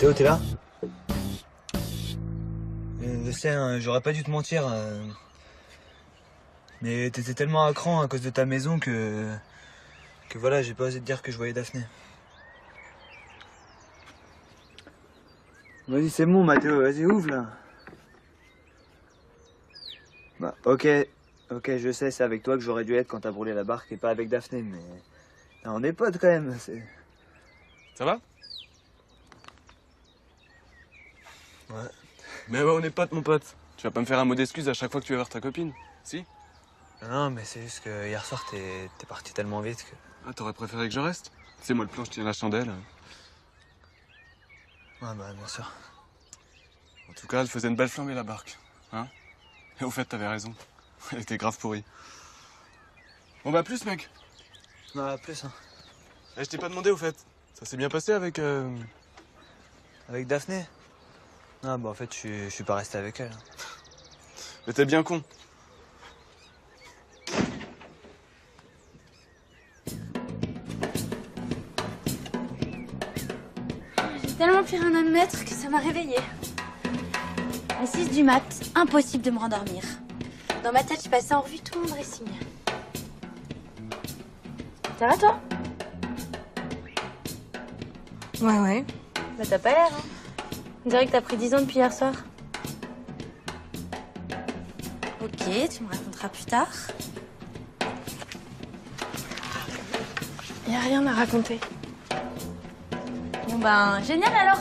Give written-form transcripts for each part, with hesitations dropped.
Mathéo, t'es là? Je sais, hein, j'aurais pas dû te mentir. Mais t'étais tellement à cran à cause de ta maison que voilà, j'ai pas osé te dire que je voyais Daphné. Vas-y, c'est bon, Mathéo, vas-y, ouvre là. Bah, ok, je sais, c'est avec toi que j'aurais dû être quand t'as brûlé la barque et pas avec Daphné, mais. Ah, on est potes quand même, c'est. Ça va? Ouais. Mais ouais, on est potes, mon pote. Tu vas pas me faire un mot d'excuse à chaque fois que tu vas voir ta copine, si? Non, mais c'est juste que hier soir, t'es parti tellement vite que. Ah, t'aurais préféré que je reste? C'est moi le plan, je tiens la chandelle. Ouais, bah, bien sûr. En tout cas, elle faisait une belle flambée, la barque. Hein? Et au fait, t'avais raison. Elle était grave pourrie. Bon bah, plus, mec. Non, plus, hein. Eh, je t'ai pas demandé, au fait. Ça s'est bien passé avec... Avec Daphné? Non, bah, en fait, je suis pas resté avec elle. Mais t'es bien con. J'ai tellement plus rien à me mettre que ça m'a réveillée. À 6 du mat, impossible de me rendormir. Dans ma tête, je passais en revue tout mon dressing. Ça va, toi? Ouais. Bah, t'as pas l'air, hein. On dirait que t'as pris 10 ans depuis hier soir. Ok, tu me raconteras plus tard. Y a rien à raconter. Bon ben, génial alors.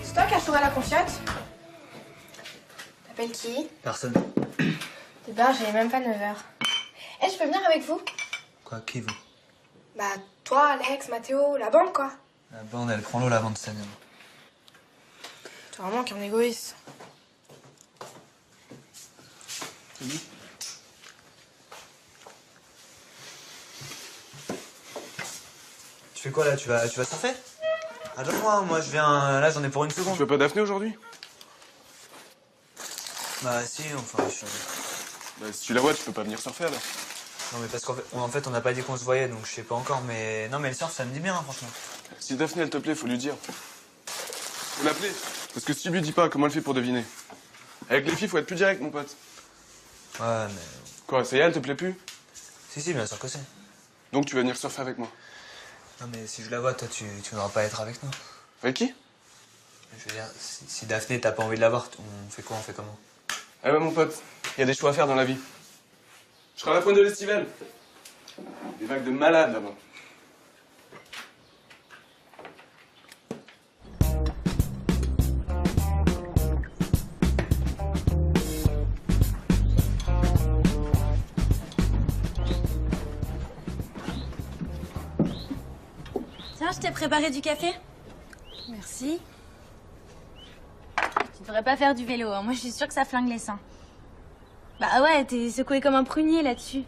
C'est toi qui as fourré la confiante? T'appelles qui? Personne. Eh ben, j'ai même pas 9h. Eh, je peux venir avec vous? Quoi, qui vous? Bah, toi, Alex, Mathéo, la bande, quoi. La bande, elle prend l'eau la vente scène. T'es vraiment qu'un égoïste. Tu fais quoi là? Tu vas surfer? Attends-moi, moi je viens. Là, j'en ai pour une Tu seconde. veux pas Daphné aujourd'hui? Bah, si, enfin, Bah, si tu la vois, tu peux pas venir surfer, là. Non, mais parce qu'en fait, on n'a pas dit qu'on se voyait, donc je sais pas encore, mais. Non, mais le surf, ça me dit bien, hein, franchement. Si Daphné, elle te plaît, faut lui dire. Faut l'appeler. Parce que si tu lui dis pas, comment elle fait pour deviner? Avec les filles, faut être plus direct, mon pote. Ouais, mais. Quoi, ça y est, elle te plaît plus? Si, bien sûr que c'est. Donc tu vas venir surfer avec moi. Non, mais si je la vois, toi, tu voudras pas être avec nous. Avec qui? Je veux dire, si Daphné, t'as pas envie de la voir, on fait quoi? On fait comment? Eh ben, mon pote, il y a des choix à faire dans la vie. Je serai à la pointe de l'Estivelle. Des vagues de malades, là-bas. Tiens, je t'ai préparé du café. Merci. Tu devrais pas faire du vélo, hein. Moi je suis sûre que ça flingue les seins. Bah ouais, t'es secoué comme un prunier là-dessus.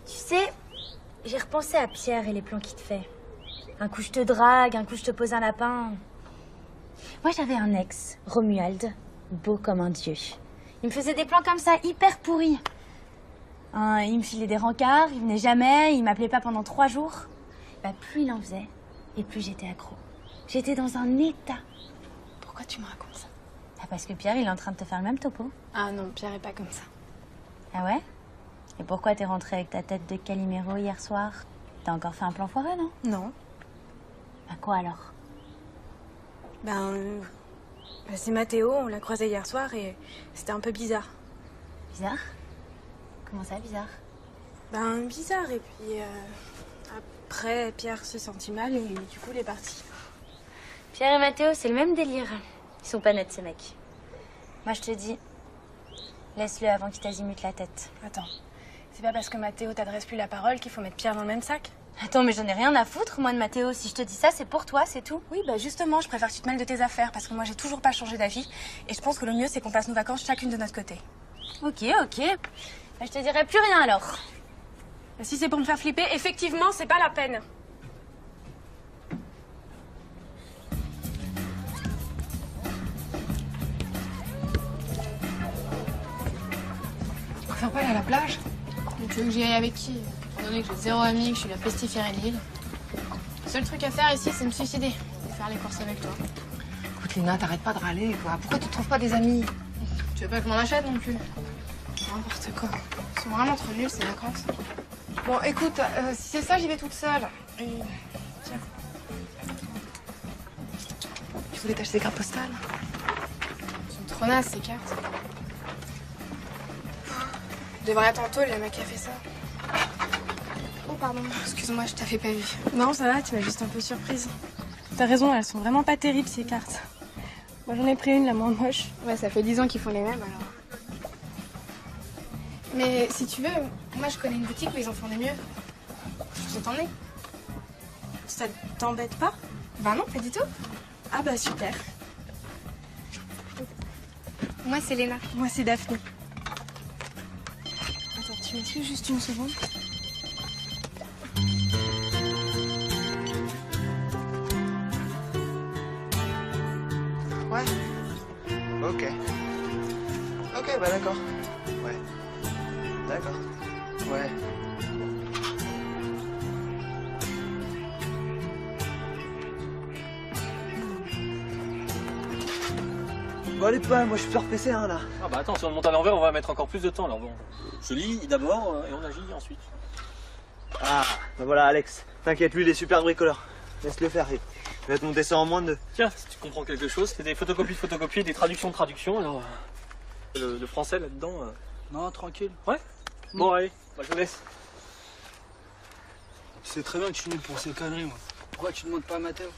Tu sais, j'ai repensé à Pierre et les plans qu'il te fait. Un coup je te drague, un coup je te pose un lapin. Moi j'avais un ex, Romuald, beau comme un dieu. Il me faisait des plans comme ça, hyper pourris. Il me filait des rencarts, il venait jamais, il m'appelait pas pendant 3 jours. Bah plus il en faisait, et plus j'étais accro. J'étais dans un état. Pourquoi tu me racontes ça? Bah parce que Pierre, il est en train de te faire le même topo. Ah non, Pierre est pas comme ça. Ah ouais? Et pourquoi t'es rentrée avec ta tête de Calimero hier soir? T'as encore fait un plan foireux, non? Non. Bah quoi alors? C'est Mathéo, on l'a croisé hier soir et c'était un peu bizarre. Bizarre? Comment ça, bizarre? Bizarre, et puis après, Pierre se sentit mal et du coup, il est parti. Pierre et Mathéo, c'est le même délire. Ils sont pas nets, ces mecs. Moi, je te dis, laisse-le avant qu'il t'azimute la tête. Attends, c'est pas parce que Mathéo t'adresse plus la parole qu'il faut mettre Pierre dans le même sac? Attends, mais j'en ai rien à foutre, moi, de Mathéo. Si je te dis ça, c'est pour toi, c'est tout. Oui, bah justement, je préfère que tu te mêles de tes affaires parce que moi j'ai toujours pas changé d'avis et je pense que le mieux c'est qu'on passe nos vacances chacune de notre côté. Ok. Bah, je te dirai plus rien alors. Bah, si c'est pour me faire flipper, effectivement, c'est pas la peine. Tu préfères pas aller à la plage? Tu veux que j'y aille avec qui? Étant donné que j'ai zéro ami, que je suis la pestiférée de l'île. Le seul truc à faire ici, c'est me suicider. Et faire les courses avec toi. Écoute, Léna, t'arrêtes pas de râler, quoi. Pourquoi tu trouves pas des amis? Tu veux pas que je m'en achète non plus? N'importe quoi. Ils sont vraiment trop nuls, ces vacances. Bon, écoute, si c'est ça, j'y vais toute seule. Et... Tiens. Tu voulais t'acheter des cartes postales? Ils sont trop nazes, ces cartes. Je devrais être en tôle, le mec qui a fait ça. Oh, pardon. Excuse-moi, je t'avais pas vu. Non, ça va, tu m'as juste un peu surprise. T'as raison, elles sont vraiment pas terribles ces cartes. Moi j'en ai pris une, la moins moche. Ouais, ça fait 10 ans qu'ils font les mêmes, alors. Mais si tu veux, moi je connais une boutique où ils en font des mieux. Je peux t'emmener. Ça t'embête pas? Bah non, pas du tout. Ah bah super. Moi c'est Léna. Moi c'est Daphné. Attends, tu m'excuses juste une seconde? Ouais. Ok. Ok, bah d'accord. Ouais. D'accord. Ouais. Bon allez pas, moi je suis super pressé hein là. Ah bah attends, si on le monte à l'envers, on va mettre encore plus de temps alors bon. Je lis d'abord et on agit ensuite. Ah, bah voilà Alex. T'inquiète, lui il est super bricoleur. Laisse-le faire, il va te monter ça en moins de 2. Tiens, si tu comprends quelque chose, c'est des photocopies et des traductions de traductions. Alors, le français là-dedans. Non, tranquille. Ouais. Bon allez, bah, je te laisse. Tu sais très bien que je suis nul pour ces conneries, moi. Pourquoi tu demandes pas à Mathéo?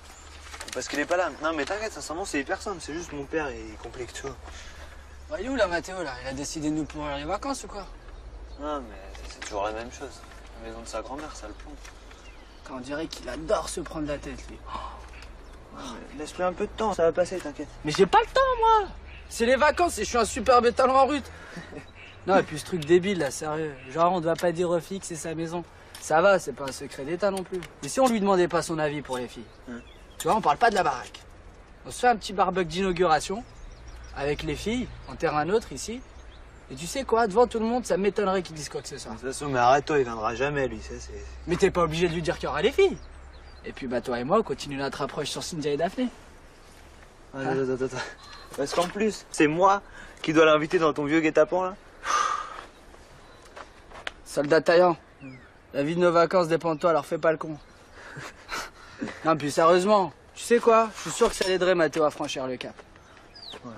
Parce qu'il est pas là. Non mais t'inquiète, sincèrement c'est hyper simple. C'est juste mon père, il est compliqué que toi. Bah, il est où là, Mathéo, là? Il a décidé de nous pourrir les vacances ou quoi? Non mais c'est toujours la même chose. La maison de sa grand-mère, ça le plombe. On dirait qu'il adore se prendre la tête, lui. Laisse-lui un peu de temps, ça va passer, t'inquiète. Mais j'ai pas le temps, moi! C'est les vacances et je suis un superbe talent en route. Non, et puis ce truc débile, là, sérieux. Genre, on doit pas dire aux filles que c'est sa maison. Ça va, c'est pas un secret d'État non plus. Et si on lui demandait pas son avis pour les filles? Tu vois, on parle pas de la baraque. On se fait un petit barbecue d'inauguration avec les filles, en terrain neutre ici. Et tu sais quoi, devant tout le monde, ça m'étonnerait qu'il dise quoi que ce soit. De toute façon, mais arrête-toi, il viendra jamais, lui, ça c'est... Mais t'es pas obligé de lui dire qu'il y aura les filles. Et puis bah toi et moi, on continue notre approche sur Cynthia et Daphné. Attends. Parce qu'en plus, c'est moi qui dois l'inviter dans ton vieux guet-apens, là. Soldat taillant, la vie de nos vacances dépend de toi, alors fais pas le con. Non, puis sérieusement, tu sais quoi, je suis sûr que ça l'aiderait Mathéo à franchir le cap. Ouais.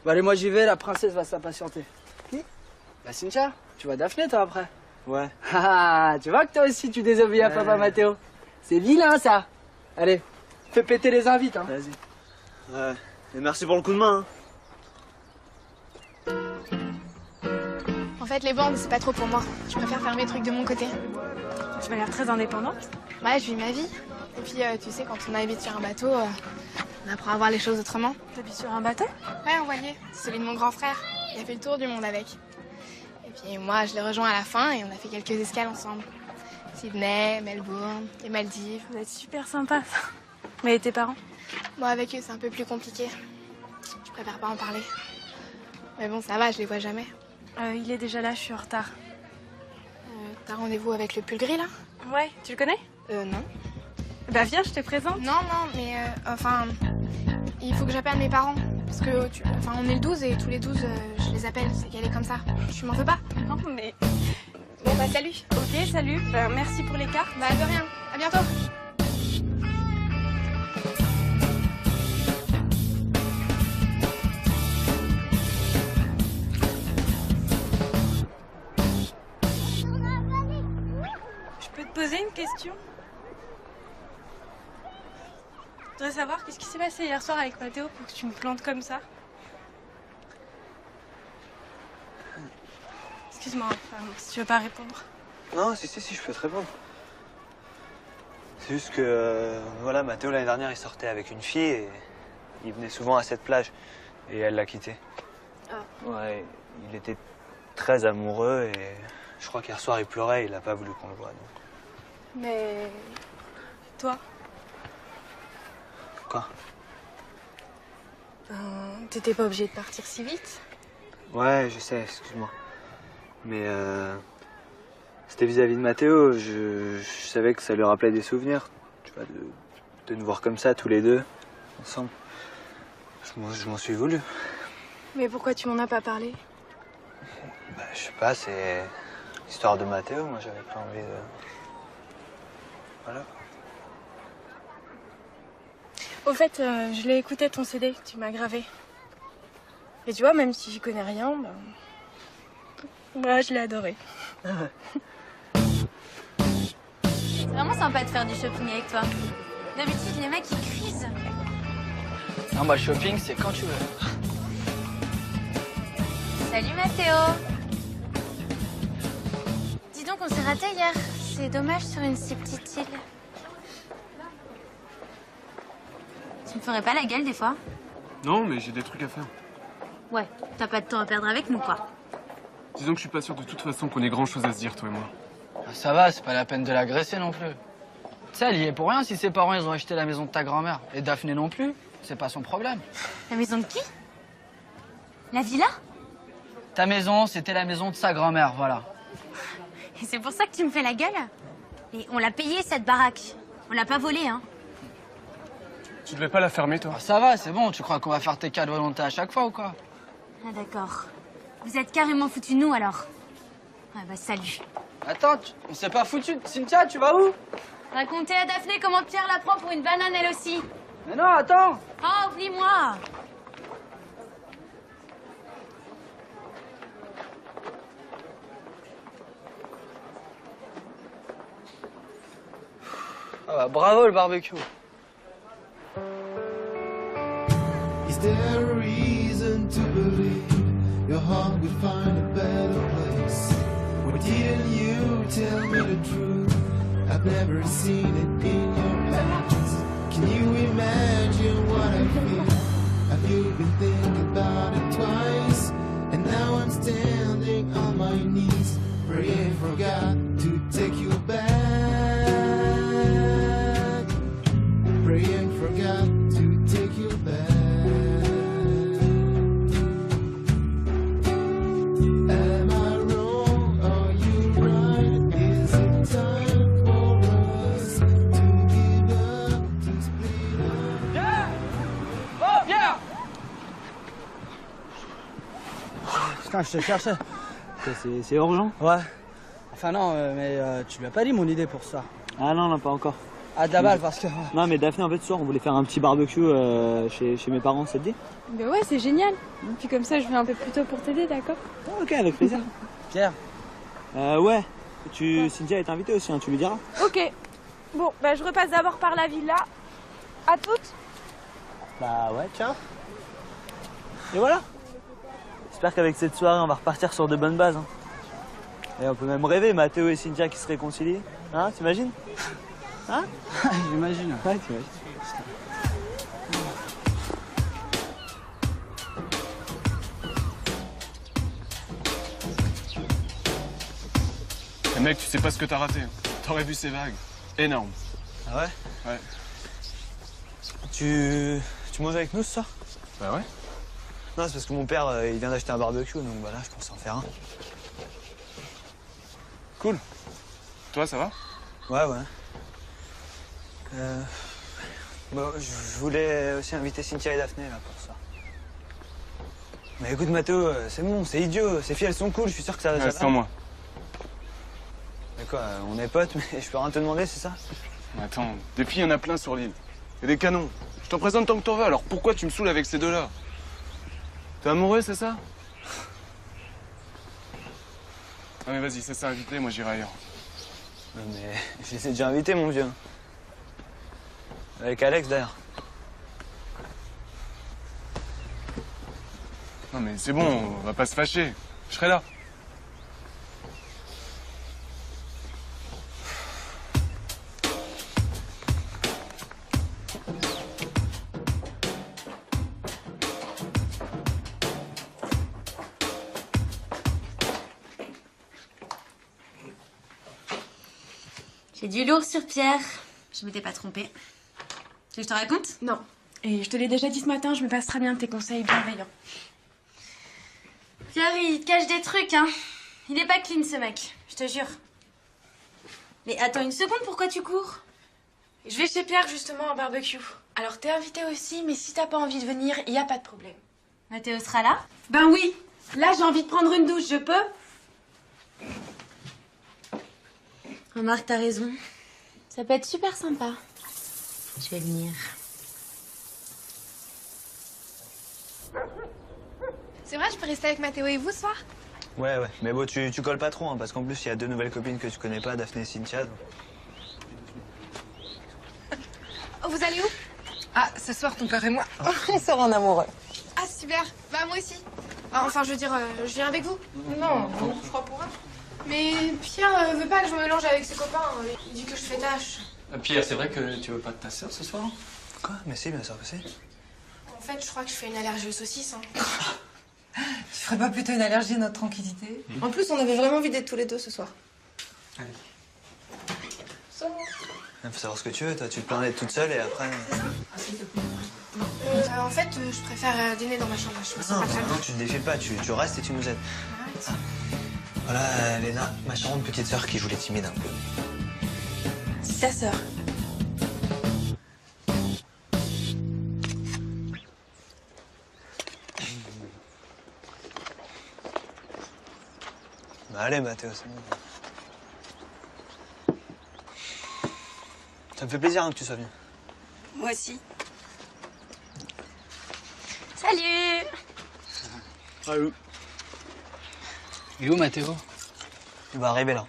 Bah allez, moi j'y vais, la princesse va s'impatienter. Qui? Bah Cynthia, tu vois Daphné toi après? Ouais. Ah, tu vois que toi aussi tu désobéis à papa Mathéo. C'est vilain ça. Allez, fais péter les invites hein. Vas-y. Ouais. Et merci pour le coup de main. En fait, les bandes, c'est pas trop pour moi. Je préfère faire mes trucs de mon côté. Tu m'as l'air très indépendante. Ouais, je vis ma vie. Et puis, tu sais, quand on habite sur un bateau, on apprend à voir les choses autrement. T'habites sur un bateau? Ouais, un voilier. C'est celui de mon grand frère. Il a fait le tour du monde avec. Et puis moi, je l'ai rejoint à la fin et on a fait quelques escales ensemble. Sydney, Melbourne, les Maldives. Vous êtes super sympa. Mais et tes parents? Bon, avec eux, c'est un peu plus compliqué. Je préfère pas en parler. Mais bon, ça va, je les vois jamais. Il est déjà là, je suis en retard. T'as rendez-vous avec le pull gris, là? Ouais, tu le connais? Non. Bah viens, je te présente. Non, mais enfin, il faut que j'appelle mes parents. Parce que, enfin, on est le 12 et tous les 12, je les appelle. C'est qu'elle est comme ça. Tu m'en veux pas? Non, mais... Bon, bah salut. Ok, salut. Bah merci pour les cartes. Bah de rien. À bientôt. Je peux te poser une question? Je voudrais savoir qu'est-ce qui s'est passé hier soir avec Mathéo pour que tu me plantes comme ça. Excuse-moi, enfin, si tu veux pas répondre. Non, si, je peux te répondre. C'est juste que, voilà, Mathéo l'année dernière, il sortait avec une fille et il venait souvent à cette plage. Et elle l'a quitté. Ah. Ouais, il était très amoureux et je crois qu'hier soir il pleurait, il a pas voulu qu'on le voie. Donc. Mais toi, Quoi? t'étais pas obligé de partir si vite? Ouais, je sais, excuse-moi. Mais c'était vis-à-vis de Mathéo, je savais que ça lui rappelait des souvenirs, tu vois, de nous voir comme ça, tous les deux, ensemble. Je m'en suis voulu. Mais pourquoi tu m'en as pas parlé? Bah, je sais pas, c'est l'histoire de Mathéo, moi j'avais pas envie de... Voilà. Au fait, je l'ai écouté ton CD que tu m'as gravé. Et tu vois, même si j'y connais rien, je l'ai adoré. C'est vraiment sympa de faire du shopping avec toi. D'habitude, les mecs, ils crisent. Non, bah, le shopping, c'est quand tu veux. Salut Mathéo. Dis donc, on s'est raté hier. C'est dommage sur une si petite île. Tu me ferais pas la gueule des fois? Non, mais j'ai des trucs à faire. Ouais, t'as pas de temps à perdre avec nous, quoi. Disons que je suis pas sûr de toute façon qu'on ait grand chose à se dire, toi et moi. Ah, ça va, c'est pas la peine de l'agresser non plus. Tu sais, elle y est pour rien si ses parents, ils ont acheté la maison de ta grand-mère. Et Daphné non plus. C'est pas son problème. La maison de qui? La villa? Ta maison, c'était la maison de sa grand-mère, voilà. Et c'est pour ça que tu me fais la gueule? Et on l'a payée, cette baraque. On l'a pas volée, hein. Tu devais pas la fermer, toi? Ah, ça va, c'est bon. Tu crois qu'on va faire tes cas de volonté à chaque fois ou quoi? Ah d'accord. Vous êtes carrément foutus de nous, alors. Ah bah salut. Attends, on s'est pas foutu. Cynthia, tu vas où? Racontez à Daphné comment Pierre la prend pour une banane, elle aussi. Mais non, attends. Oh, oublie-moi. Ah bah, bravo le barbecue. Is there a reason to believe your heart will find a better place? Why didn't you tell me the truth? I've never seen it in your eyes. Can you imagine what I feel? Have you been thinking about it twice? And now I'm standing on my knees, praying for God to take you back. Praying for God to take you back. Am I wrong? Are you right? Is it time for us to give up, to split up? Pierre! Oh, Pierre! Putain, je te cherchais. C'est urgent? Ouais. Enfin non, mais tu lui as pas dit mon idée pour ça. Ah non, non, pas encore. Ah, d'abord parce que... Non, mais Daphné, en fait, ce soir, on voulait faire un petit barbecue chez mes parents, ça te dit? Mais ouais, c'est génial. Puis comme ça, je viens un peu plus tôt pour t'aider, d'accord? Ah, ok, avec plaisir. Pierre. Ouais. Cynthia est invitée aussi, hein, tu lui diras. Ok. Bon, bah je repasse d'abord par la villa. À toutes. Bah ouais, tiens. Et voilà. J'espère qu'avec cette soirée, on va repartir sur de bonnes bases. Hein. Et on peut même rêver, Mathéo et Cynthia qui se réconcilient. Hein, t'imagines? Hein? J'imagine. Ouais, t'imagines. Eh mec, tu sais pas ce que t'as raté. T'aurais vu ces vagues. Énorme. Ah ouais? Ouais. Tu manges avec nous ce soir? Bah ouais. Non, c'est parce que mon père, il vient d'acheter un barbecue, donc voilà, je pensais en faire un. Cool. Toi, ça va? Ouais, ouais. Bon, je voulais aussi inviter Cynthia et Daphné, là, pour ça. Mais écoute, Mathéo, c'est bon, c'est idiot. Ces filles, elles sont cool, je suis sûr que ça va. Ouais, sans moi. Mais quoi, on est potes, mais je peux rien te demander, c'est ça? Attends, des filles, il y en a plein sur l'île. Et des canons. Je t'en présente tant que t'en veux, alors pourquoi tu me saoules avec ces deux-là? T'es amoureux, c'est ça? Non mais vas-y, c'est ça, invite-les, moi j'irai ailleurs. Non, mais je les ai déjà invités, mon vieux. Avec Alex, d'ailleurs. Non mais c'est bon, on va pas se fâcher. Je serai là. J'ai du lourd sur Pierre. Je m'étais pas trompée. Tu veux que je te raconte? Non. Et je te l'ai déjà dit ce matin, je me passe très bien de tes conseils bienveillants. Pierre, il te cache des trucs, hein. Il est pas clean, ce mec. Je te jure. Mais attends une seconde, pourquoi tu cours? Je vais chez Pierre justement en barbecue. Alors t'es invité aussi, mais si t'as pas envie de venir, y a pas de problème. Mathéo sera là? Ben oui. Là j'ai envie de prendre une douche, je peux? Remarque, t'as raison. Ça peut être super sympa. Je vais venir. C'est vrai, je peux rester avec Mathéo et vous ce soir? Ouais, mais bon, tu colles pas trop, hein, parce qu'en plus, il y a 2 nouvelles copines que tu connais pas, Daphné et Cynthia. Donc... Oh, vous allez où? Ah, ce soir, ton père et moi, on sort en amoureux. Ah, super. Bah, moi aussi. Ah, enfin, je veux dire, je viens avec vous. Non, je crois pour un. Mais Pierre veut pas que je me mélange avec ses copains. Il dit que je fais tâche. Pierre, c'est vrai que tu veux pas de ta sœur ce soir? Quoi? Mais si, bien sûr que si. En fait, je crois que je fais une allergie aux saucisses. Hein. Tu ferais pas plutôt une allergie à notre tranquillité? En plus, on avait vraiment envie d'être tous les deux ce soir. Allez. Il faut savoir ce que tu veux, toi. Tu te plains d'être toute seule et après... En fait, je préfère dîner dans ma chambre. Je me sens pas très bien. Non, tu te défiles pas, tu restes et tu nous aides. Arrête. Voilà, Léna, ma charmante petite sœur qui joue les timides un peu. C'est ta sœur. Bah allez, Mathéo, c'est bon. Ça me fait plaisir hein, que tu sois venu. Moi aussi. Salut! Salut. Il est où, Mathéo? Il va arriver là. En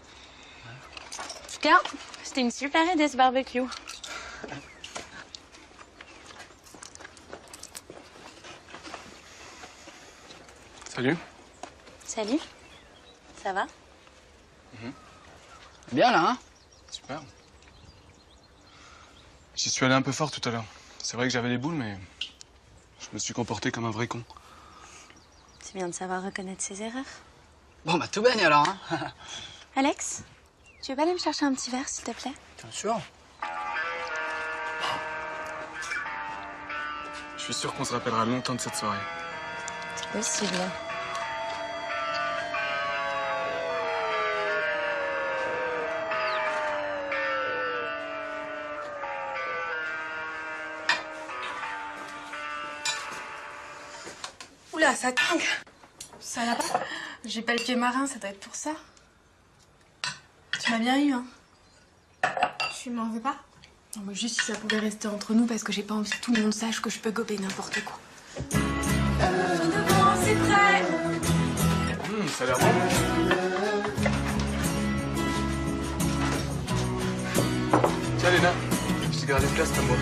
tout cas, c'était une super idée ce barbecue. Salut. Salut. Ça va? Bien, là, hein? Super. J'y suis allé un peu fort tout à l'heure. C'est vrai que j'avais les boules, mais je me suis comporté comme un vrai con. C'est bien de savoir reconnaître ses erreurs. Bon, bah, tout baigne, alors, hein? Alex, tu veux pas aller me chercher un petit verre, s'il te plaît? Bien sûr. Je suis sûr qu'on se rappellera longtemps de cette soirée. C'est possible. Oula, ça tangue. Ça va pas? J'ai pas le pied marin, ça doit être pour ça. Tu m'as bien eu, hein? Tu m'en veux pas? Non, mais juste si ça pouvait rester entre nous parce que j'ai pas envie que tout le monde sache que je peux gober n'importe quoi. Devant, c'est prêt! Ça a l'air bon. Tiens, Léna, je t'ai gardé une place pour moi.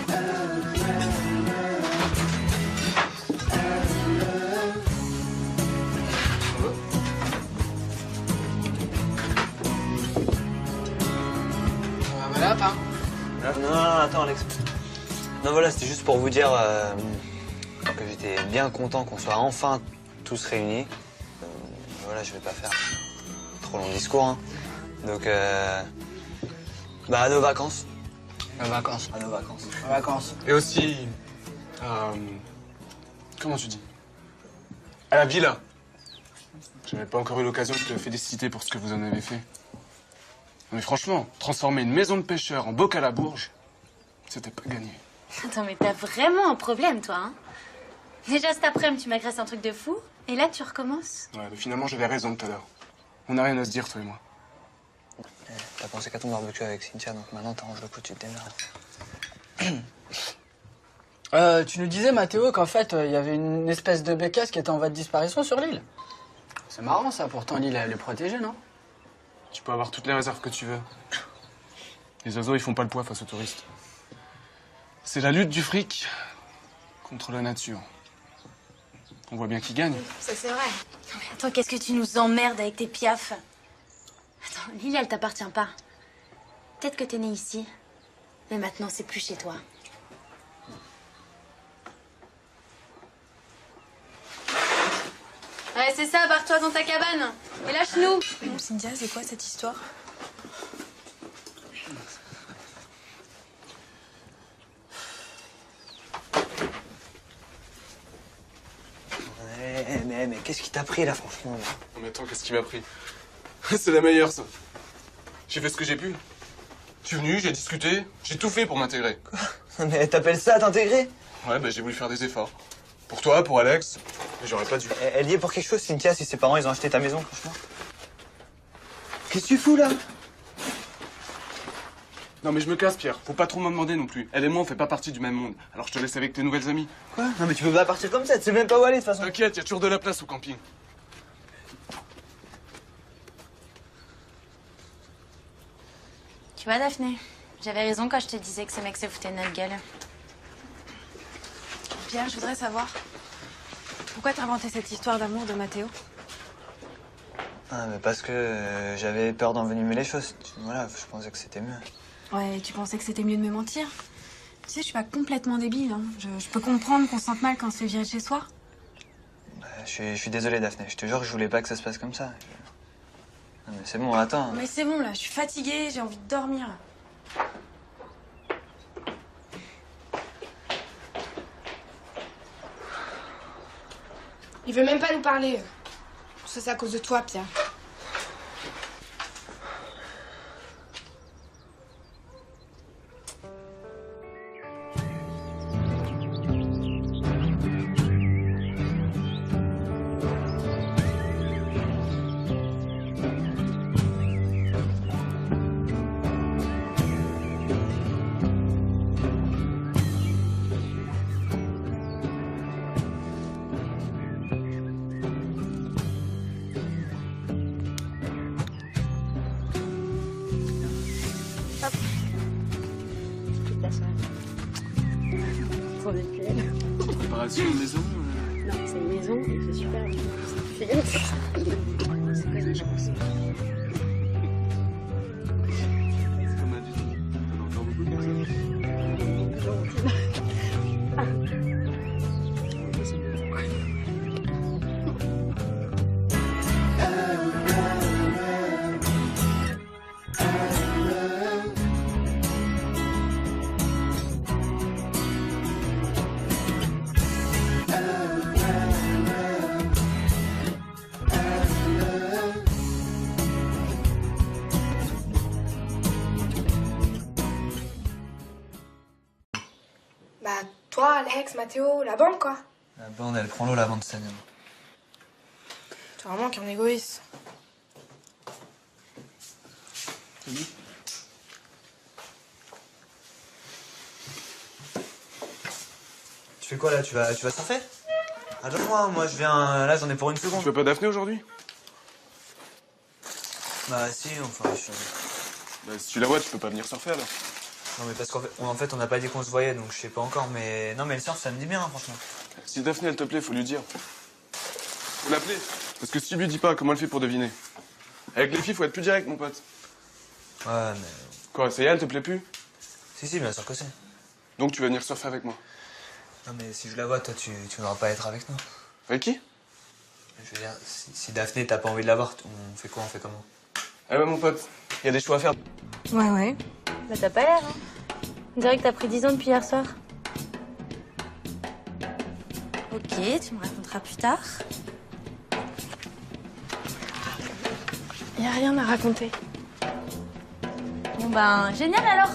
Voilà, hein? Non, attends, Alex. Non, voilà, c'était juste pour vous dire que j'étais bien content qu'on soit enfin tous réunis. Voilà, je vais pas faire trop long discours, hein. Donc, bah, à nos vacances. À vacances. À nos vacances. À vacances. Et aussi, comment tu dis? À la villa. J'avais pas encore eu l'occasion de te féliciter pour ce que vous en avez fait. Mais franchement, transformer une maison de pêcheur en bocal à Bourges, c'était pas gagné. Attends, mais t'as vraiment un problème, toi, hein? Déjà, cet après-midi, tu m'agresses un truc de fou, et là, tu recommences. Ouais, mais finalement, j'avais raison tout à l'heure. On n'a rien à se dire, toi et moi. T'as pensé qu'à ton barbecue avec Cynthia, donc maintenant t'arranges le coup, tu te démerdes. Tu nous disais, Mathéo, qu'en fait, il y avait une espèce de bécasse qui était en voie de disparition sur l'île. C'est marrant, ça. Pourtant, l'île, elle est protégée, non? Tu peux avoir toutes les réserves que tu veux. Les oiseaux, ils font pas le poids face aux touristes. C'est la lutte du fric contre la nature. On voit bien qui gagne. Ça, c'est vrai. Non, mais attends, qu'est-ce que tu nous emmerdes avec tes piafs? Attends, l'île, elle t'appartient pas. Peut-être que t'es né ici, mais maintenant, c'est plus chez toi. Ouais, c'est ça, barre-toi dans ta cabane. Et lâche-nous. Cynthia, c'est quoi cette histoire? qu'est-ce qui t'a pris là, franchement? Non mais attends, qu'est-ce qui m'a pris? C'est la meilleure, ça. J'ai fait ce que j'ai pu. Je suis venu, j'ai discuté, j'ai tout fait pour m'intégrer. Quoi? Mais t'appelles ça t'intégrer? Ouais, bah j'ai voulu faire des efforts. Pour toi, pour Alex, mais j'aurais pas dû. Elle y est pour quelque chose, Cynthia, si ses parents ils ont acheté ta maison, franchement. Qu'est-ce que tu fous là? Non mais je me casse, Pierre. Faut pas trop m'en demander non plus. Elle et moi, on fait pas partie du même monde. Alors je te laisse avec tes nouvelles amies. Quoi? Non mais tu peux pas partir comme ça, tu sais même pas où aller de toute façon. T'inquiète, y a toujours de la place au camping. Tu vois, Daphné, j'avais raison quand je te disais que ce mec se foutait de notre gueule. Pierre, je voudrais savoir pourquoi t'as inventé cette histoire d'amour de Mathéo? Ah mais parce que j'avais peur d'envenimer les choses. Voilà, je pensais que c'était mieux. Ouais, tu pensais que c'était mieux de me mentir? Tu sais, je suis pas complètement débile. Hein. Je peux comprendre qu'on se sente mal quand on se fait virer de chez soi. Bah, je suis désolé, Daphné. Je te jure que je voulais pas que ça se passe comme ça. Non, mais c'est bon, attends. Mais c'est bon, là, je suis fatiguée, j'ai envie de dormir. Il veut même pas nous parler. Ça, c'est à cause de toi, Pierre. Préparation de maison. Non, c'est une maison, il fait super bien. C'est quoi, je pense? Comme a dit, t'en as encore beaucoup comme Bah, toi, Alex, Mathéo, la bande, quoi. La bande, elle prend l'eau, la bande saigne. T'es vraiment qu'un égoïste. Tu fais quoi là? Tu vas surfer? Attends-moi, moi je viens. Là j'en ai pour une seconde. Tu veux pas Daphné aujourd'hui? Bah si, enfin Bah si tu la vois, tu peux pas venir surfer alors. Non mais parce qu'en fait on n'a pas dit qu'on se voyait donc je sais pas encore mais. Non mais le surf ça me dit bien hein, franchement. Si Daphné elle te plaît, faut lui dire. Faut l'appeler. Parce que si tu lui dis pas, comment elle fait pour deviner? Avec les filles, faut être plus direct, mon pote. Ouais mais. Quoi, ça y est, elle te plaît plus? Si, bien sûr que c'est. Donc tu vas venir surfer avec moi. Non mais si je la vois, toi tu voudras pas être avec nous. Avec qui? Je veux dire, si Daphné t'as pas envie de la voir, on fait quoi? On fait comment? Eh ouais mon pote, il y a des choix à faire. Ouais. Bah t'as pas l'air, hein. On dirait que t'as pris 10 ans depuis hier soir. Ok, tu me raconteras plus tard. Y a rien à raconter. Bon ben, génial alors.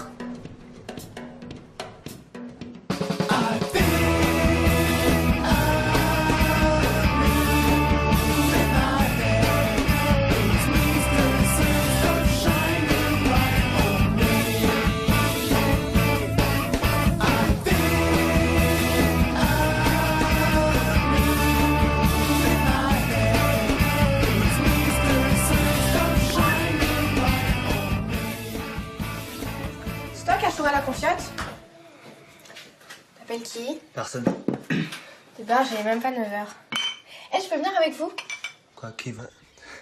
C'est toi qui as sauvé la confiote? T'appelles qui? Personne. T'es barre, j'ai même pas 9h. Eh, je peux venir avec vous? Quoi, qui va?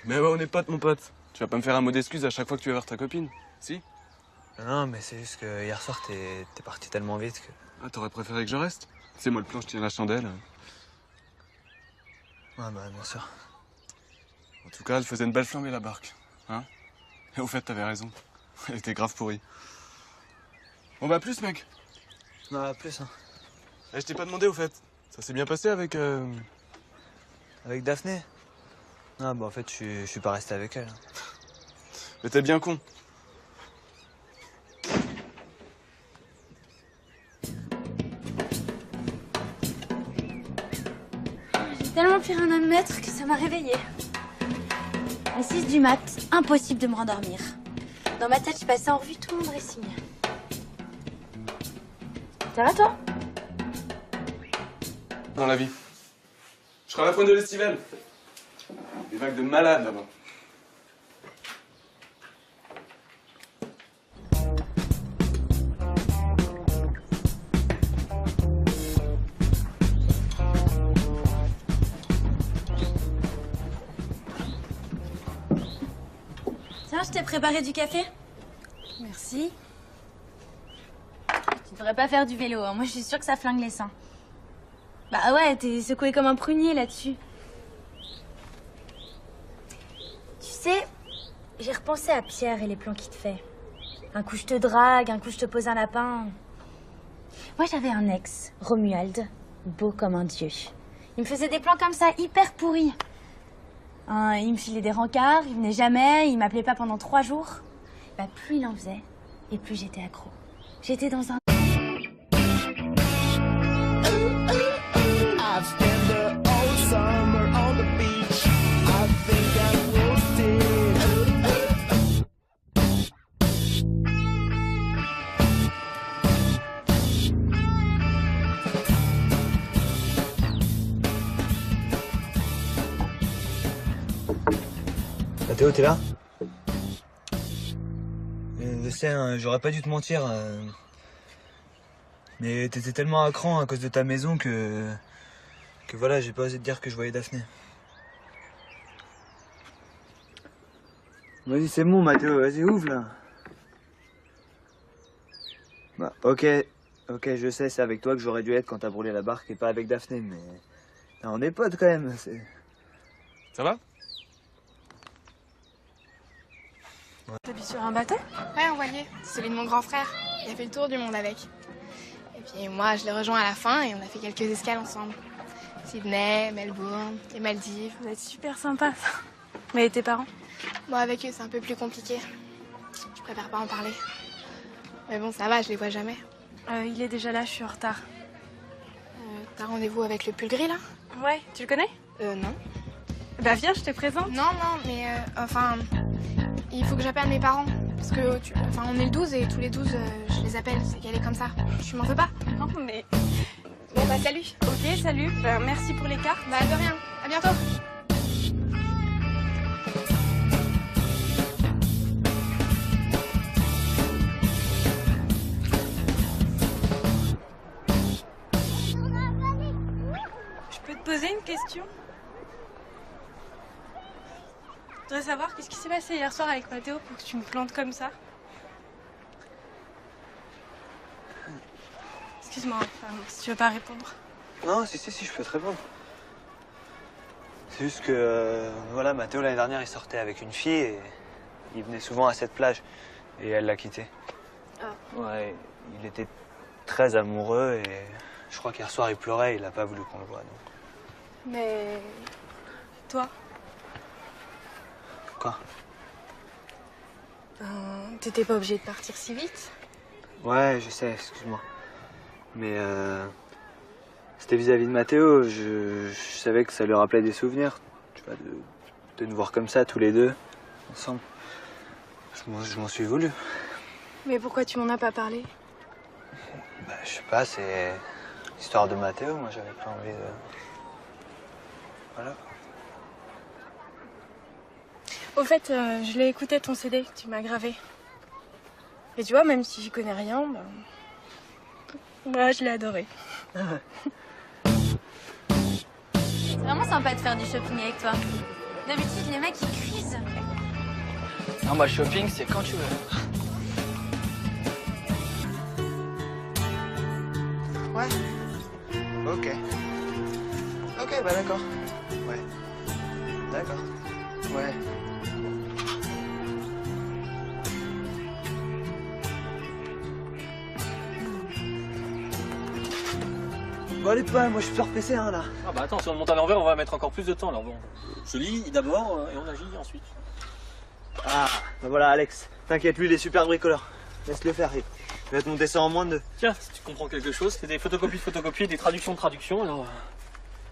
Mais ouais, on est potes, mon pote. Tu vas pas me faire un mot d'excuse à chaque fois que tu vas voir ta copine, si? Non mais c'est juste que hier soir t'es parti tellement vite que. Ah, t'aurais préféré que je reste? Tu sais, moi, le plan, je tiens la chandelle. Ouais bah bien sûr. En tout cas, elle faisait une belle flambée, la barque. Hein? Et au fait, t'avais raison. Elle était grave pourrie. Bon bah, plus, mec. Bah plus hein. Eh, je t'ai pas demandé, au fait. Ça s'est bien passé avec... Avec Daphné? Ah bah en fait je suis pas resté avec elle. Mais t'es bien con. J'ai tellement plus rien à me mettre que ça m'a réveillée. À 6 du mat, impossible de me rendormir. Dans ma tête, je passais en revue tout mon dressing. Ça va toi? Dans la vie. Je serai à la pointe de l'Estivelle. Des vagues de malades là-bas. Tiens, je t'ai préparé du café. Merci. Tu devrais pas faire du vélo, hein. Moi je suis sûre que ça flingue les seins. Bah ouais, t'es secoué comme un prunier là-dessus. Tu sais, j'ai repensé à Pierre et les plans qu'il te fait. Un coup je te drague, un coup je te pose un lapin. Moi j'avais un ex, Romuald, beau comme un dieu. Il me faisait des plans comme ça, hyper pourris. Il me filait des rencarts, il venait jamais, il m'appelait pas pendant 3 jours. Bah plus il en faisait, et plus j'étais accro. J'étais dans un... I've spent the whole summer on the beach. I think I'm roasted. Mathéo, t'es là? Je sais, hein, j'aurais pas dû te mentir. Mais t'étais tellement à cran à cause de ta maison que voilà, j'ai pas osé te dire que je voyais Daphné. Vas-y, c'est bon, Mathéo, vas-y, ouvre là. Bah, ok, je sais, c'est avec toi que j'aurais dû être quand t'as brûlé la barque et pas avec Daphné, mais on est potes quand même. Ça va? T'habites sur un bateau? Ouais, envoyé. C'est celui de mon grand frère. Il a fait le tour du monde avec. Et puis moi, je l'ai rejoint à la fin et on a fait quelques escales ensemble. Sydney, Melbourne, les Maldives. Ça va être super sympa, ça. Mais tes parents? Bon, avec eux, c'est un peu plus compliqué. Je préfère pas en parler. Mais bon, ça va, je les vois jamais. Il est déjà là, je suis en retard. T'as rendez-vous avec le pull gris, là? Ouais, tu le connais? Non. Bah viens, je te présente. Non, mais enfin... Il faut que j'appelle mes parents. Parce que, enfin, on est le 12 et tous les 12, je les appelle. C'est qu'elle est comme ça. Tu m'en veux pas? Non, mais... Bon, bah, salut. Ok, salut. Bah, merci pour les cartes. Bah, de rien. À bientôt. Je peux te poser une question? Je voudrais savoir qu'est-ce qui s'est passé hier soir avec Mathéo pour que tu me plantes comme ça. Excuse-moi, enfin, si tu veux pas répondre. Non, si, je peux te répondre. C'est juste que, voilà, Mathéo l'année dernière il sortait avec une fille et il venait souvent à cette plage et elle l'a quitté. Ah. Ouais, il était très amoureux et je crois qu'hier soir il pleurait, il a pas voulu qu'on le voie. Donc. Mais... toi? Quoi? T'étais pas obligé de partir si vite? Ouais, je sais, excuse-moi. Mais c'était vis-à-vis de Mathéo, je savais que ça lui rappelait des souvenirs, tu vois, de nous voir comme ça, tous les deux, ensemble. Je m'en suis voulu. Mais pourquoi tu m'en as pas parlé? Bah, je sais pas, c'est l'histoire de Mathéo, moi j'avais pas envie de... Voilà. Au fait, je l'ai écouté ton CD que tu m'as gravé. Et tu vois, même si j'y connais rien, bah, je l'ai adoré. C'est vraiment sympa de faire du shopping avec toi. D'habitude, les mecs, ils crisent. Non, moi, le shopping, c'est quand tu veux. Ouais. Ok. Ok, bah d'accord. Ouais. D'accord. Ouais. Bon allez toi, moi je suis super pressé hein là. Ah bah attends, si on monte à l'envers, on va mettre encore plus de temps alors bon. Je lis d'abord et on agit ensuite. Ah, bah voilà Alex. T'inquiète, lui il est super bricoleur. Laisse-le faire, il va te monter ça en moins de 2. Tiens, si tu comprends quelque chose, c'est des photocopies, des traductions de traduction. Alors,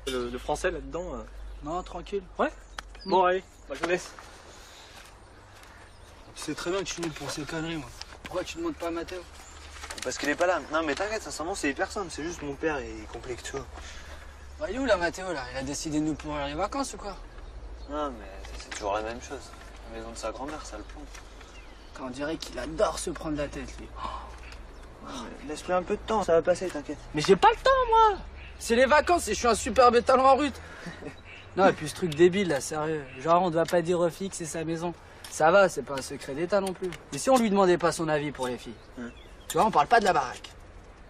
le français là-dedans. Non, tranquille. Ouais. Bon allez, bah, je vous laisse. Tu sais très bien que je suis nul pour ces conneries, moi. Pourquoi tu ne demandes pas à Mathéo? Parce qu'il est pas là. Non mais t'inquiète, sincèrement c'est hyper simple, c'est juste mon père, il complique tout. Bah, il est où là, Mathéo, là? Il a décidé de nous pourrir les vacances ou quoi? Non mais c'est toujours la même chose. La maison de sa grand-mère, ça le plombe. Quand on dirait qu'il adore se prendre la tête, lui. Laisse-lui un peu de temps, ça va passer, t'inquiète. Mais j'ai pas le temps, moi! C'est les vacances et je suis un super bétalon en route. Non, et puis ce truc débile, là, sérieux. Genre, on doit pas dire aux filles que c'est sa maison. Ça va, c'est pas un secret d'État non plus. Mais si on lui demandait pas son avis pour les filles, tu vois, on parle pas de la baraque.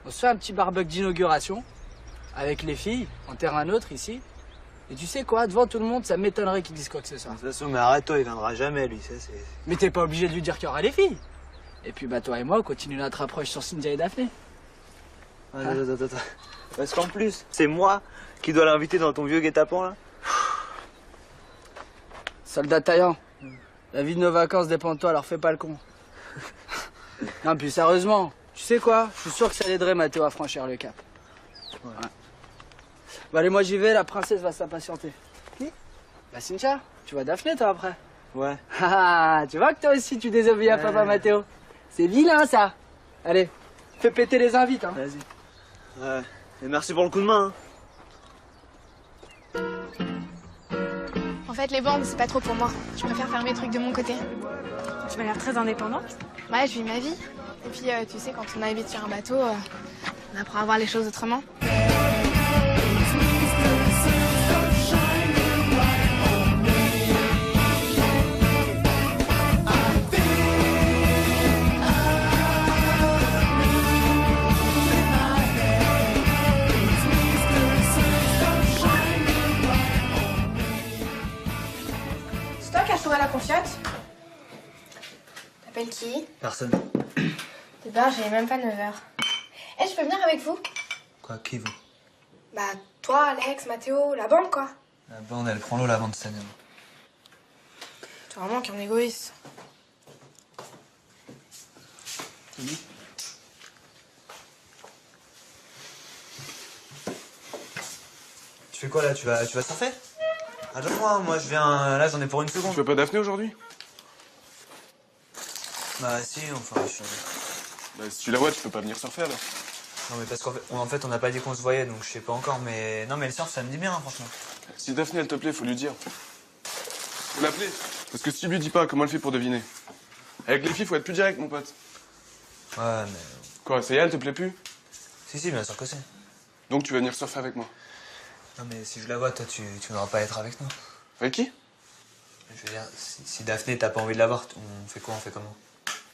On se fait un petit barbecue d'inauguration avec les filles, en terrain neutre ici. Et tu sais quoi, devant tout le monde, ça m'étonnerait qu'ils disent quoi que ce soit. De toute façon, mais arrête-toi, il viendra jamais, lui, ça c'est... Mais t'es pas obligé de lui dire qu'il y aura les filles. Et puis bah toi et moi, on continue notre approche sur Cynthia et Daphné. Attends. Parce qu'en plus, c'est moi qui dois l'inviter dans ton vieux guet-apens, là. Soldat taillant, la vie de nos vacances dépend de toi, alors fais pas le con. Non, puis sérieusement, tu sais quoi, je suis sûr que ça l'aiderait Mathéo à franchir le cap. Ouais. Bon allez, moi j'y vais, la princesse va s'impatienter. Qui? Bah Cynthia, tu vois Daphné toi après? Ouais. Ah, tu vois que toi aussi tu désobéis à papa Mathéo. C'est vilain ça. Allez, fais péter les invites hein. Vas-y. Ouais, et merci pour le coup de main. En fait, les bandes, c'est pas trop pour moi. Je préfère faire mes trucs de mon côté. Tu m'as l'air très indépendante. Ouais, je vis ma vie. Et puis, tu sais, quand on navigue sur un bateau, on apprend à voir les choses autrement. C'est toi qui as sauvé la confiante? T'appelles qui? Personne. C'est tard, j'ai même pas 9h. Eh, je peux venir avec vous? Quoi, qui vous? Bah, toi, Alex, Mathéo, la bande, quoi. La bande, elle prend l'eau, la bande scène. T'es vraiment qu'un égoïste. Tu fais quoi là? Tu vas surfer? Attends-moi, moi je viens. Là j'en ai pour une seconde. Tu veux pas Daphné aujourd'hui? Bah si, enfin je... Bah si tu la vois, tu peux pas venir surfer alors. Non mais parce qu'en fait on n'a pas dit qu'on se voyait donc je sais pas encore mais... Non mais le surf ça me dit bien hein, franchement. Si Daphné elle te plaît, faut lui dire. Faut l'appeler. Parce que si tu lui dis pas, comment elle fait pour deviner? Avec les filles, faut être plus direct mon pote. Ouais mais... Quoi, ça y est, elle te plaît plus? Si bien sûr que c'est. Donc tu vas venir surfer avec moi. Non mais si je la vois, toi tu voudras pas être avec nous. Avec qui? Je veux dire, si Daphné t'as pas envie de la voir, on fait quoi, on fait comment?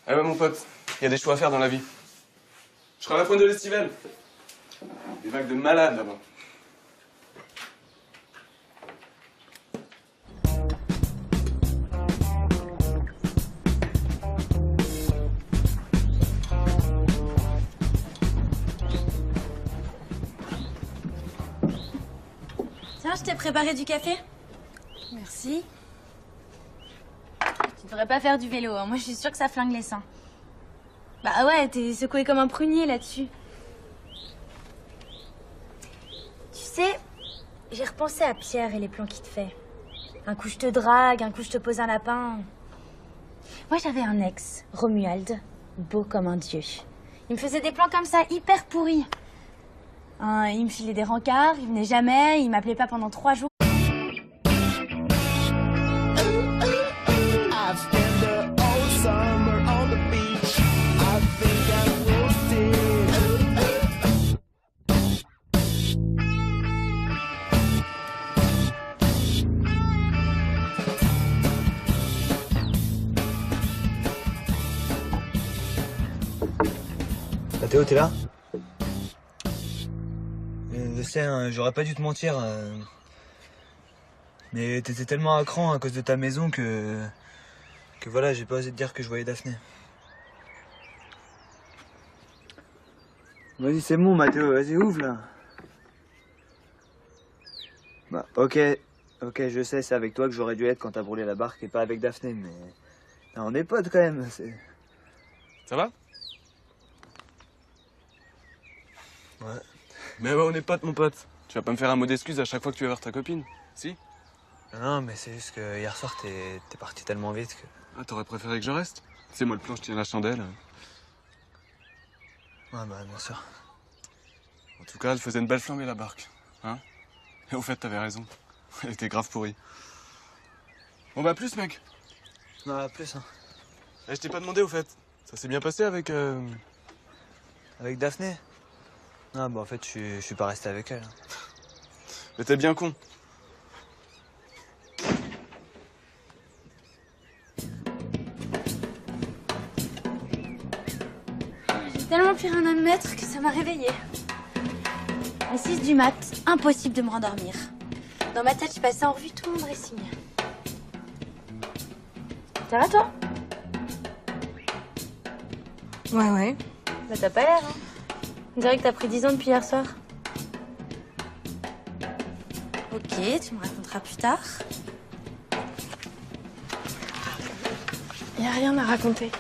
Eh ben mon pote, il y a des choix à faire dans la vie. Je serai à la pointe de l'Estivelle. Des vagues de malades là-bas. Tiens, je t'ai préparé du café. Merci. Tu devrais pas faire du vélo, hein. Moi je suis sûre que ça flingue les seins. Bah ouais, t'es secoué comme un prunier là-dessus. Tu sais, j'ai repensé à Pierre et les plans qu'il te fait. Un coup je te drague, un coup je te pose un lapin. Moi j'avais un ex, Romuald, beau comme un dieu. Il me faisait des plans comme ça, hyper pourris. Il me filait des rencarts, il venait jamais, il m'appelait pas pendant 3 jours. Théo, t'es là? Je sais, hein, j'aurais pas dû te mentir. Mais t'étais tellement à cran à cause de ta maison que voilà, j'ai pas osé te dire que je voyais Daphné. Vas-y, c'est bon, Mathéo, vas-y, ouvre là. Bah, ok, je sais, c'est avec toi que j'aurais dû être quand t'as brûlé la barque et pas avec Daphné, mais... Non, on est potes quand même, c'est... Ça va? Ouais. Mais ouais, on est potes, mon pote. Tu vas pas me faire un mot d'excuse à chaque fois que tu vas voir ta copine, si? Non, mais c'est juste que hier soir, t'es parti tellement vite que... Ah, t'aurais préféré que je reste? Tu sais, moi, le plan, je tiens la chandelle. Ouais, bah, bien sûr. En tout cas, elle faisait une belle flambée, la barque. Hein? Et au fait, t'avais raison. Elle était grave pourrie. Bon, bah, plus, mec. Bah, plus, hein. Eh, je t'ai pas demandé, au fait. Ça s'est bien passé avec... Avec Daphné? Ah, bah, en fait, je suis pas resté avec elle. Mais t'es bien con. J'ai tellement plus rien à me mettre que ça m'a réveillée. À 6 du mat, impossible de me rendormir. Dans ma tête, je passais en revue tout mon dressing. Ça va, toi? Ouais. Bah, t'as pas l'air, hein. On dirait que t'as pris 10 ans depuis hier soir. Ok, tu me raconteras plus tard. Y a rien à raconter.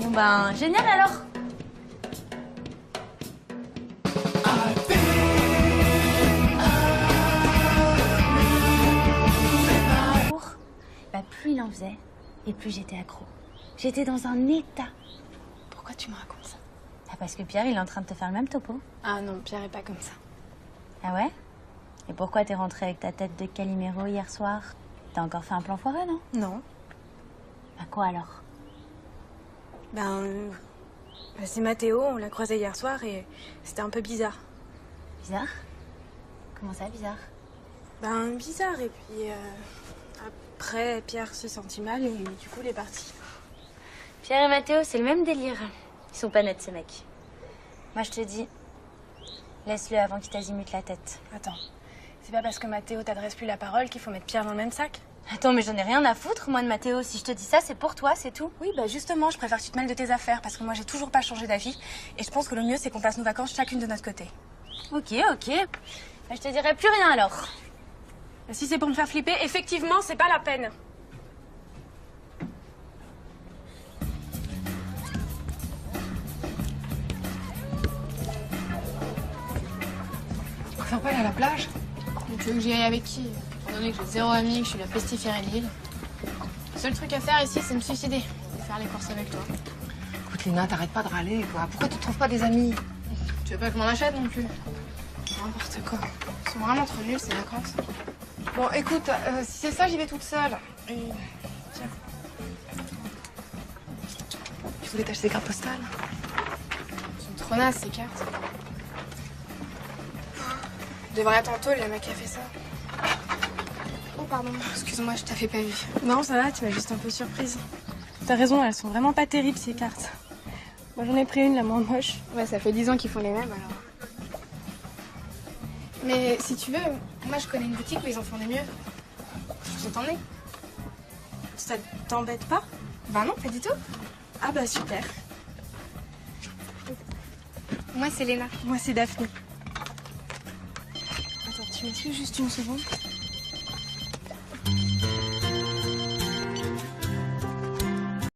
Bon ben, génial alors. Bah, plus il en faisait, et plus j'étais accro. J'étais dans un état. Pourquoi tu me racontes ça? Ah, parce que Pierre, il est en train de te faire le même topo. Ah non, Pierre est pas comme ça. Ah ouais? Et pourquoi t'es rentré avec ta tête de Calimero hier soir? T'as encore fait un plan foireux, non? Non. Bah quoi alors? C'est Mathéo, on l'a croisé hier soir et c'était un peu bizarre. Bizarre? Comment ça, bizarre? Bizarre, et puis après, Pierre se sentit mal et du coup, il est parti. Pierre et Mathéo, c'est le même délire. Ils sont pas nets, ces mecs. Moi, je te dis, laisse-le avant qu'il t'azimute la tête. Attends, c'est pas parce que Mathéo t'adresse plus la parole qu'il faut mettre Pierre dans le même sac? Attends, mais j'en ai rien à foutre, moi, de Mathéo. Si je te dis ça, c'est pour toi, c'est tout. Oui, bah justement, je préfère que tu te mêles de tes affaires parce que moi, j'ai toujours pas changé d'avis et je pense que le mieux, c'est qu'on passe nos vacances chacune de notre côté. Ok. Bah, je te dirai plus rien alors. Bah, si c'est pour me faire flipper, effectivement, c'est pas la peine. Tu préfères pas aller à la plage? Tu veux que j'y aille avec qui? Étant donné que j'ai 0 ami, que je suis la pestiférée de l'île. Le seul truc à faire ici, c'est me suicider. Et faire les courses avec toi. Écoute, Léna, t'arrêtes pas de râler, quoi. Pourquoi tu trouves pas des amis? Tu veux pas que je m'en achète non plus? N'importe quoi. Ils sont vraiment trop nuls, ces vacances. Bon, écoute, si c'est ça, j'y vais toute seule. Et... Tiens. Tu voulais t'acheter des cartes postales? Ils sont trop nazes, ces cartes. Je devrais être en tôle, le mec qui a fait ça. Oh, pardon. Excuse-moi, je t'avais pas vu. Non, ça va, tu m'as juste un peu surprise. T'as raison, elles sont vraiment pas terribles, ces cartes. Moi, j'en ai pris une, la moins moche. Ouais, ça fait 10 ans qu'ils font les mêmes, alors. Mais si tu veux, moi, je connais une boutique où ils en font des mieux. Je vais t'emmener. Ça t'embête pas? Bah non, pas du tout. Ah bah super. Moi, c'est Léna. Moi, c'est Daphné. Attends, tu m'excuses juste une seconde?